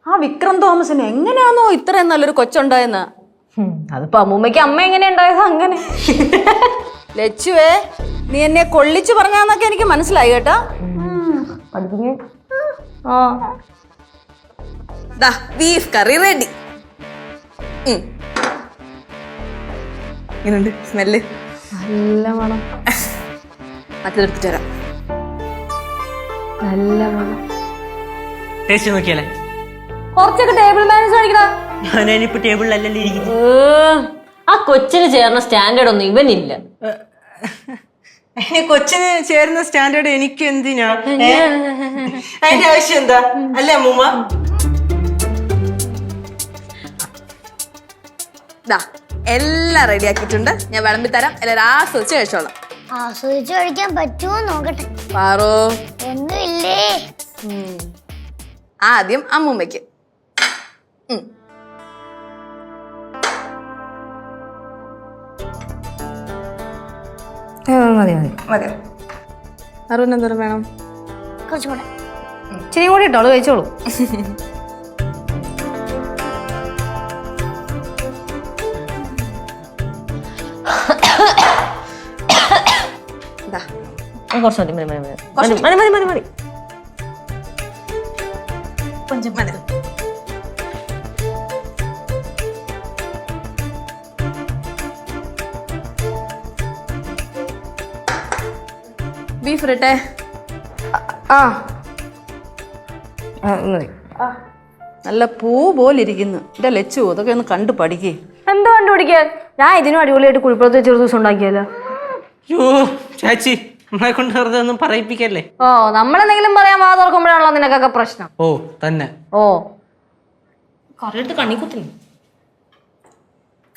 ആ വിക്രം തോമസിന് എങ്ങനെയാണോ ഇത്രയും നല്ലൊരു കൊച്ചുണ്ടായെന്ന്? അതിപ്പോ അമ്മൂമ്മയ്ക്ക് അമ്മ എങ്ങനെ ഉണ്ടായത് അങ്ങനെ. ലച്ചുവേ, നീ എന്നെ കൊള്ളിച്ചു പറഞ്ഞാന്നൊക്കെ എനിക്ക് മനസ്സിലായി കേട്ടോ. ബീഫ് കറി റെഡി. ഇങ്ങനുണ്ട് സ്മെല്ല്? നല്ല മണം. അതെടുത്തിട്ട് തരാം. നല്ല മണം. ടേസ്റ്റ് നോക്കിയാലേ? കുറച്ചൊക്കെ ടേബിൾ മാനേജ് കാണിക്കടാ. ഞാനിപ്പോ ടേബിളിലല്ലേ ഇരിക്കുന്നു. ആ കൊച്ചിന് ചേർന്ന സ്റ്റാൻഡേർഡ് ഒന്നും ഇവനില്ല. കൊച്ചിന് ചേരുന്ന സ്റ്റാൻഡേർഡ് എനിക്ക് എന്തിനാ? അതിന്റെ ആവശ്യം എന്താ അല്ലേ അമ്മൂമ്മ? എല്ലാം റെഡി ആക്കിയിട്ടുണ്ട്. ഞാൻ വിളമ്പി തരാം. എല്ലാവരും ആസ്വദിച്ച് കഴിച്ചോളാം. ആസ്വദിച്ച് കഴിക്കാൻ പറ്റുമോ നോക്കട്ടെ. പാറോ ഒന്നുമില്ലേ? ആദ്യം അമ്മൂമ്മയ്ക്ക്. മതി മതി മതി. അറുപതിന് എന്തോരം വേണം? കുറച്ചും കൂടെ. ഇച്ചിരി കൂടി ഇട്ടോളൂ, കഴിച്ചോളൂ. കുറച്ച് മതി മതി മതി മതി മതി മതി മതി. കൊഞ്ചം മതി. ബീഫ് ഇരട്ടെ? മതി. നല്ല പൂ പോലിരിക്കുന്നു. എന്റെ ലച്ചു, അതൊക്കെ ഒന്ന് കണ്ടു പഠിക്കേ. എന്താ കണ്ടുപിടിക്കാൻ? ഞാൻ ഇതിനും അടിപൊളിയായിട്ട് കുഴിപ്പുറത്ത് വെച്ചൊരു ദിവസം ഉണ്ടാക്കിയല്ലോ. ചാച്ചി, നമ്മളെ കൊണ്ട് വെറുതെ ഒന്നും പറയിപ്പിക്കല്ലേ. ഓ, നമ്മളെന്തെങ്കിലും പറയാൻ വാ തുറക്കുമ്പോഴാണല്ലോ നിനക്കൊക്കെ പ്രശ്നം. ഓ തന്നെ. ഓ, കറിയിട്ട് കണ്ണിക്കുത്തി.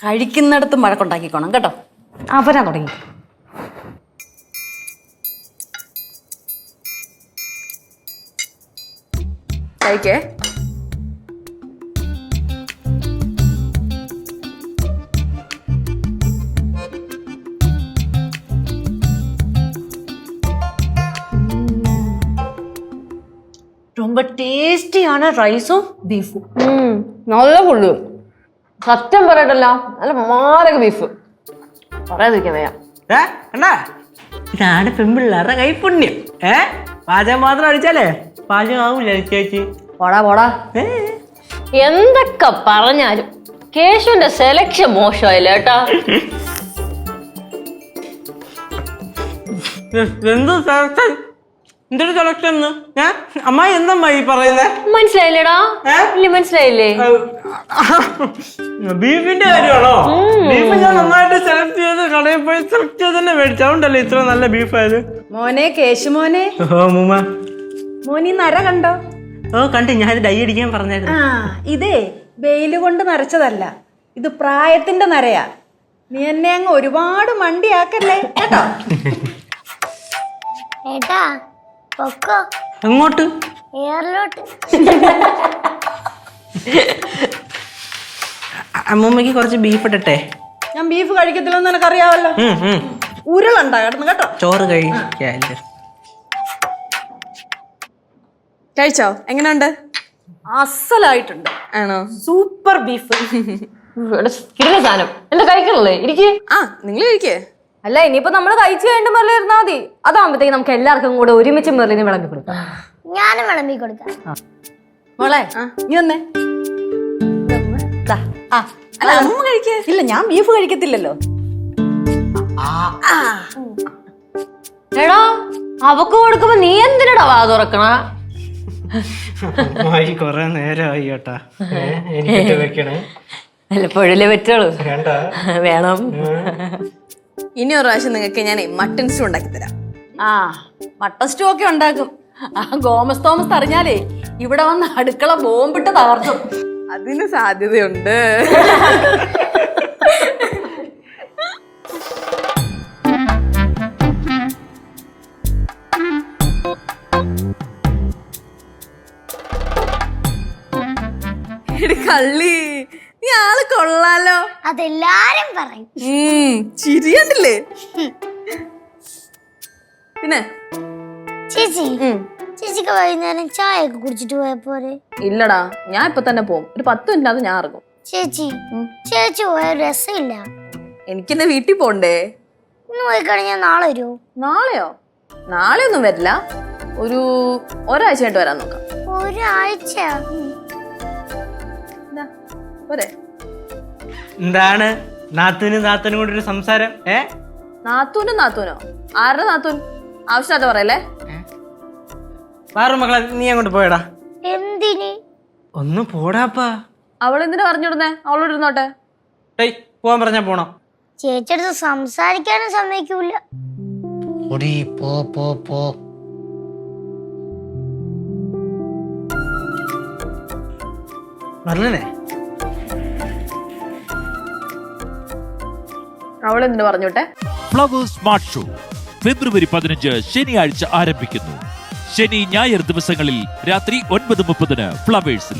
കഴിക്കുന്നിടത്ത് മഴക്കുണ്ടാക്കിക്കോണം കേട്ടോ. അവരാ തുടങ്ങി. കഴിക്കേ. ரொம்ப ടേസ്റ്റിയാണ് റൈസും ബീഫും. നല്ല കൊള്ളു. സത്യം പറയട്ടല്ല, നല്ല മാരക ബീഫ്. പറയാതിരിക്കാൻ വയ്യ. ഇതാണ് പെൺപിള്ളേരുടെ കൈപ്പുണ്യം. പാചകം മാത്രം അടിച്ചാലേ പാചകം ആവൂല ചേച്ചി. പോടാ പോടാ. എന്തൊക്കെ പറഞ്ഞാലും കേശുവിന്റെ സെലക്ഷൻ മോശമായില്ല കേട്ടാ. എന്തൊരു സെലക്ഷൻ? അമ്മായി എന്തമ്മായി പറയുന്നേ? മനസ്സിലായില്ലേടാ? ഇല്ല, മനസ്സിലായില്ലേ? ബീഫിന്റെ കാര്യമാണോ? ബീഫ് ഞാൻ നന്നായിട്ട് സെലക്ട് ചെയ്ത് കടയിൽ പോയി സെലക്ട് ചെയ്ത് തന്നെ മേടിച്ചോണ്ടല്ലേ ഇത്ര നല്ല ബീഫ് ആയത്. മോനെ കേശു മോനെ. മോനി നര കണ്ടോ? ഓ കണ്ടു. ഞാൻ ഇത് ഡൈ അടിക്കാൻ പറഞ്ഞായിരുന്നു. ഇതേ വെയില് കൊണ്ട് നരച്ചതല്ല, ഇത് പ്രായത്തിന്റെ നരയാ. നീ എന്നെ അങ്ങ് ഒരുപാട് മണ്ടിയാക്കല്ലേ കേട്ടോ. ഏട്ടാ പൊക്കോ. എങ്ങോട്ട്? എയറിലോട്ട്. അമ്മൂമ്മക്ക് കുറച്ച് ബീഫ് ഇട്ടട്ടെ? ഞാൻ ബീഫ് കഴിക്കത്തില്ലെന്ന് നിനക്കറിയാവല്ലോ. ഉരുളുണ്ടായിരുന്നു കേട്ടോ. ചോറ് കഴിക്കാല്ലോ. കഴിച്ചോ? എങ്ങനെയുണ്ട്? അസലായിട്ടുണ്ട്. ആണോ? Super beef. സാധനം എന്താ കഴിക്കണല്ലേ? ഇരിക്കേ. നിങ്ങൾ കഴിക്കേ. അല്ല, ഇനിയിപ്പോ നമ്മള് കഴിച്ചു കഴിഞ്ഞ മെറിൽ ഇരുന്നാ മതി. അതാകുമ്പത്തേക്ക് നമുക്ക് എല്ലാവർക്കും കൂടെ ഒരുമിച്ച് മെറിലിന് വിളമ്പി കൊടുക്കാം. ഞാനും വിളമ്പി കൊടുക്കാം. മോളെ നീ വന്നേ. അല്ല അമ്മ കഴിക്കേ. ഇല്ല, ഞാൻ ബീഫ് കഴിക്കത്തില്ലല്ലോ. എടാ, അവക്ക് കൊടുക്കുമ്പോ നീ എന്തിനടാ വാ തുറക്കണ? കൊറേ നേരമായി കേട്ടാ. എനിക്ക് വെക്കണേ. വല്ലപ്പോഴല്ലേ പറ്റുള്ളൂ. വേണം. ഇനി ഒരു പ്രാവശ്യം നിങ്ങൾക്ക് ഞാൻ മട്ടൺ സ്റ്റൂ ഉണ്ടാക്കി തരാം. മട്ടൺ സ്റ്റൂ ഒക്കെ ഉണ്ടാക്കും. ഗോമസ് തോമസ് അറിഞ്ഞാലേ ഇവിടെ വന്ന് അടുക്കള ബോംബിട്ട് തകർത്തും. അതിന് സാധ്യതയുണ്ട്. കള്ളി, നീ ആള് കൊള്ളാലോ. അതെല്ലാരും പറയും. ചിരിയണ്ടില്ലേ? പിന്നെ ചേച്ചി, ചേച്ചിക്ക് വൈകുന്നേരം ചായ ഒക്കെ കുടിച്ചിട്ട് പോയാ പോരെ? ഇല്ലടാ, ഞാൻ ഇപ്പൊ തന്നെ പോകും. ഒരു 10 മിനിറ്റ് ഞാൻ ഇറങ്ങും. ചേച്ചി ചേച്ചി പോയ രസമില്ല. എനിക്കെന്നെ വീട്ടിൽ പോണ്ടേ? ഇന്ന് പോയി കഴിഞ്ഞാൽ നാളെ വരുമോ? നാളെയോ? നാളെ ഒന്നും വരില്ല. ഒരാഴ്ച കഴിഞ്ഞിട്ട് വരാൻ നോക്കാം. ഒരാഴ്ച? പോരെ? എന്താണ് നാത്തൂനും കൂടെ ഒരു സംസാരം? നാത്തൂനോ? ആരുടെ നാത്തൂൻ? ആവശ്യമില്ലാത്ത പറയല്ലേ. വേറെ മക്കളെ, നീ അങ്ങോട്ട് പോയടാ. എന്തിന്? ഒന്ന് പോടാപ്പാ. അവളെന്തിനാ പറഞ്ഞിടുന്നേ? അവളോട് ഇരുന്നോട്ടെ. പോവാൻ പറഞ്ഞാ പോണം. ചേച്ചിയടുത്ത് സംസാരിക്കാനും സമ്മതിക്കൂല. പോ. പറഞ്ഞേ അവളെന്തിനു പറഞ്ഞോട്ടെ? ഫ്ലവേഴ്സ് സ്മാർട്ട് ഷോ ഫെബ്രുവരി 15 ശനിയാഴ്ച ആരംഭിക്കുന്നു. ശനി ഞായർ ദിവസങ്ങളിൽ രാത്രി 9:30 ഫ്ലവേഴ്സിൽ.